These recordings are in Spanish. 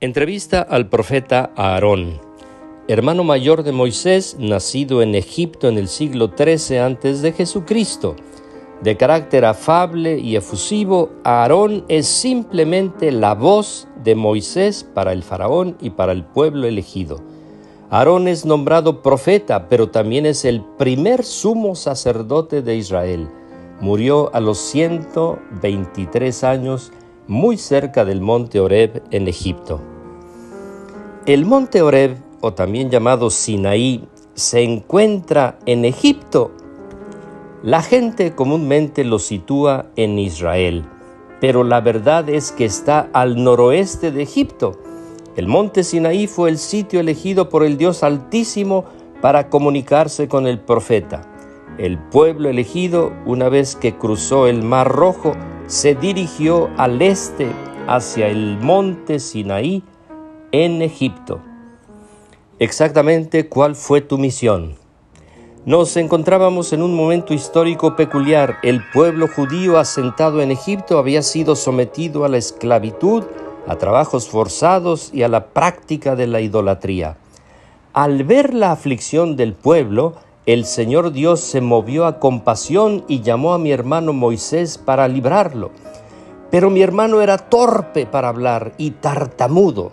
Entrevista al profeta Aarón, hermano mayor de Moisés, nacido en Egipto en el siglo XIII a.C. De carácter afable y efusivo, Aarón es simplemente la voz de Moisés para el faraón y para el pueblo elegido. Aarón es nombrado profeta, pero también es el primer sumo sacerdote de Israel. Murió a los 123 años, muy cerca del monte Horeb en Egipto. El monte Horeb, o también llamado Sinaí, se encuentra en Egipto. La gente comúnmente lo sitúa en Israel, pero la verdad es que está al noroeste de Egipto. El monte Sinaí fue el sitio elegido por el Dios Altísimo para comunicarse con el profeta. El pueblo elegido, una vez que cruzó el Mar Rojo, se dirigió al este hacia el monte Sinaí en Egipto. Exactamente, ¿cuál fue tu misión? Nos encontrábamos en un momento histórico peculiar. El pueblo judío asentado en Egipto había sido sometido a la esclavitud, a trabajos forzados y a la práctica de la idolatría. Al ver la aflicción del pueblo, el Señor Dios se movió a compasión y llamó a mi hermano Moisés para librarlo. Pero mi hermano era torpe para hablar y tartamudo.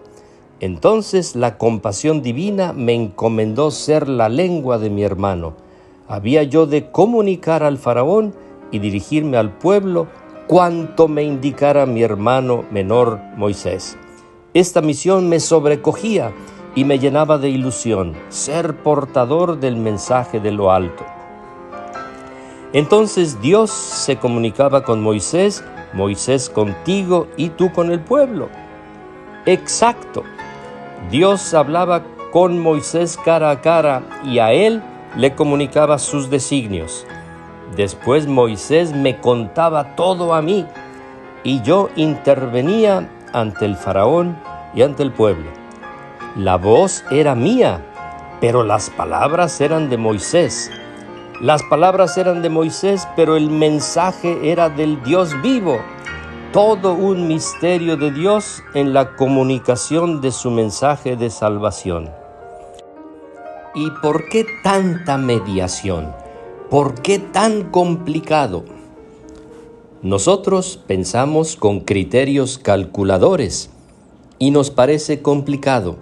Entonces la compasión divina me encomendó ser la lengua de mi hermano. Había yo de comunicar al faraón y dirigirme al pueblo cuanto me indicara mi hermano menor Moisés. Esta misión me sobrecogía y me llenaba de ilusión, ser portador del mensaje de lo alto. Entonces Dios se comunicaba con Moisés, Moisés contigo y tú con el pueblo. Exacto. Dios hablaba con Moisés cara a cara y a él le comunicaba sus designios. Después Moisés me contaba todo a mí y yo intervenía ante el faraón y ante el pueblo. La voz era mía, pero las palabras eran de Moisés. Las palabras eran de Moisés, pero el mensaje era del Dios vivo. Todo un misterio de Dios en la comunicación de su mensaje de salvación. ¿Y por qué tanta mediación? ¿Por qué tan complicado? Nosotros pensamos con criterios calculadores y nos parece complicado,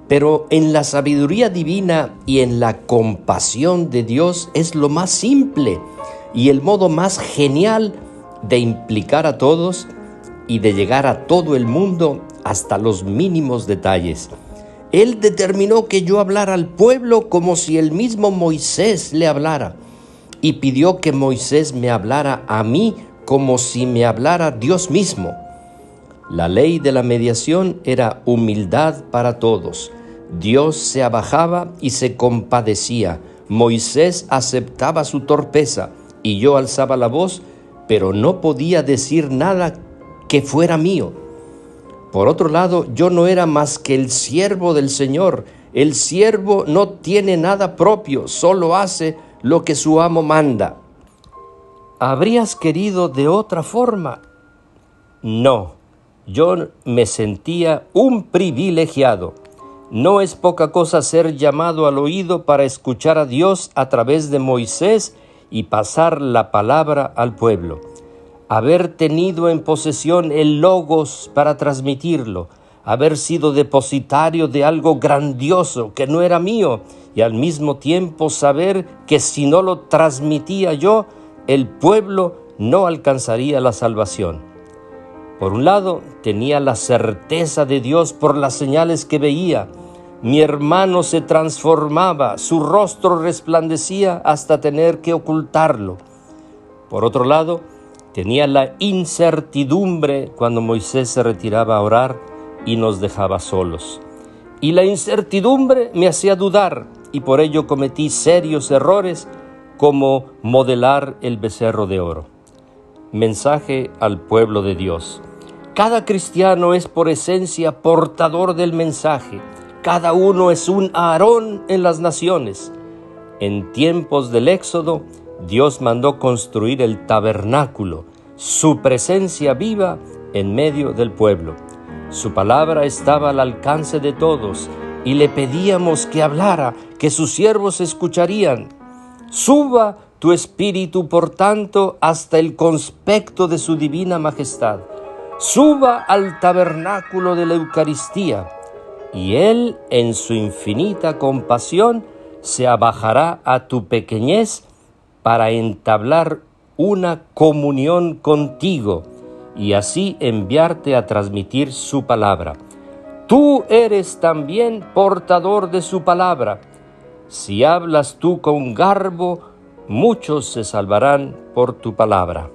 pero en la sabiduría divina y en la compasión de Dios es lo más simple y el modo más genial de implicar a todos y de llegar a todo el mundo hasta los mínimos detalles. Él determinó que yo hablara al pueblo como si el mismo Moisés le hablara, y pidió que Moisés me hablara a mí como si me hablara Dios mismo. La ley de la mediación era humildad para todos. Dios se abajaba y se compadecía. Moisés aceptaba su torpeza y yo alzaba la voz, pero no podía decir nada que fuera mío. Por otro lado, yo no era más que el siervo del Señor. El siervo no tiene nada propio, solo hace lo que su amo manda. ¿Habrías querido de otra forma? No, yo me sentía un privilegiado. No es poca cosa ser llamado al oído para escuchar a Dios a través de Moisés y pasar la palabra al pueblo. Haber tenido en posesión el Logos para transmitirlo, haber sido depositario de algo grandioso que no era mío y al mismo tiempo saber que si no lo transmitía yo, el pueblo no alcanzaría la salvación. Por un lado, tenía la certeza de Dios por las señales que veía. Mi hermano se transformaba, su rostro resplandecía hasta tener que ocultarlo. Por otro lado, tenía la incertidumbre cuando Moisés se retiraba a orar y nos dejaba solos. Y la incertidumbre me hacía dudar y por ello cometí serios errores como modelar el becerro de oro. Mensaje al pueblo de Dios. Cada cristiano es por esencia portador del mensaje. Cada uno es un Aarón en las naciones. En tiempos del Éxodo, Dios mandó construir el tabernáculo, su presencia viva en medio del pueblo. Su palabra estaba al alcance de todos, y le pedíamos que hablara, que sus siervos escucharían. Suba tu espíritu, por tanto, hasta el conspecto de su divina majestad. Suba al tabernáculo de la Eucaristía, y Él, en su infinita compasión, se abajará a tu pequeñez para entablar una comunión contigo y así enviarte a transmitir su palabra. Tú eres también portador de su palabra. Si hablas tú con garbo, muchos se salvarán por tu palabra.